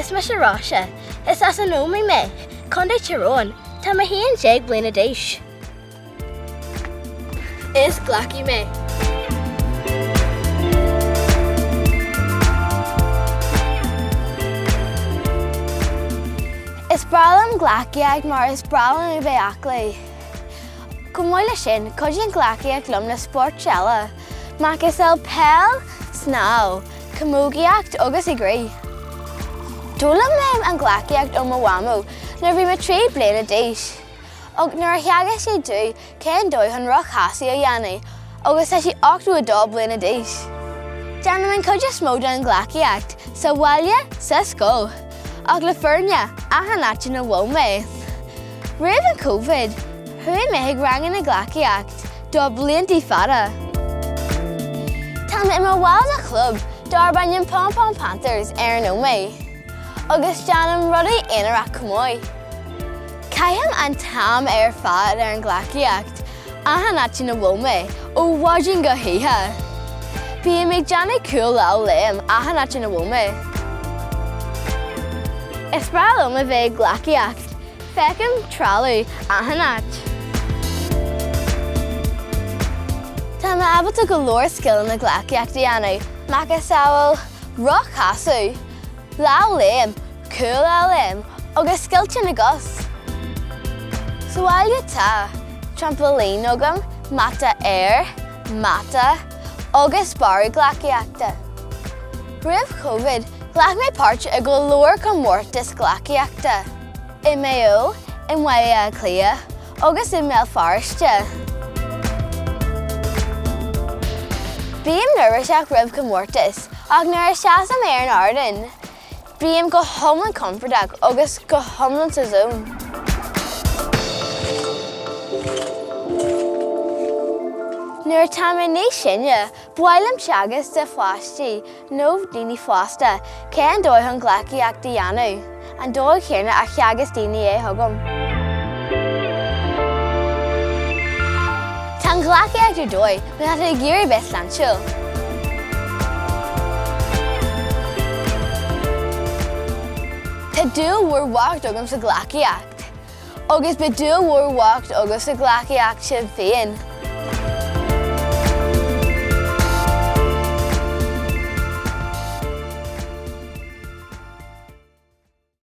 Is me se ráise, is as an nóí me, chundé tirón, tá ma híon déag bliana déis. Is glaci me. Is bralam glaciaag mar is bralam I bheith aclaí. Go mhaile sin, coidín glaciaag lum na sport seala, mac is el pel, snáw, camúgiacht agus I grí. Dúlam méim an glaciacht ó Mawamu, nar bhí me trí bliana déis. Og nar theagas sé dú, cén dói an roch hasí a dhéanaí, agus tá sí 8 bliana déis. Deanna man coide smóda an glaciacht, sa bhaile, sa scó. Og le fyrne, ahanatje na bhó me. Rih an Covid, hui me ag rangin na glaciacht, do bliantí fada. Tá me ima bháil a club, darban yung Pom Pom Panthers ar nó me. Agus deanam rudaí inarach cumói. Caiham an tam ar fad ar an glaciacht, ahanatje na bhó me, ó bháidin go hithe. Bí me deanna cool lá leim, ahanatje na bhó me. Is bralam a bheith glaciacht, fecim tralú ahanat. Tá me abbalta go leor skill na glaciacht dhéanú, mac is saoil roch hasú, lá leim, cool lá leim, agus skillte na gus. Suáilge tá, trampolin agam, mata air, mata, agus barú glaciachta. Rih Covid, glach me páirt a go leor go mórtas glaciachta. I méo, I mhaile clia, agus I mé fariste. Bíam nervouseach rih go mórtas, ag nuair seasam ar an ardan. Bíam go thomlan comfortach agus go thomlan sa zón. Nuair tá me níos sinne, bhailim seagas de fáistí, nó daoine fásta, cén dóigh an glaciacht dhéanú, an dóigh chéarna a cheagas daoine é thugam. Tá an glaciacht ar dóigh, na tá géirí bes lansiúil. Tá dúil mhuir wacht agam sa glaciacht, agus be dúil mhuir wacht agus sa glaciacht sin féin.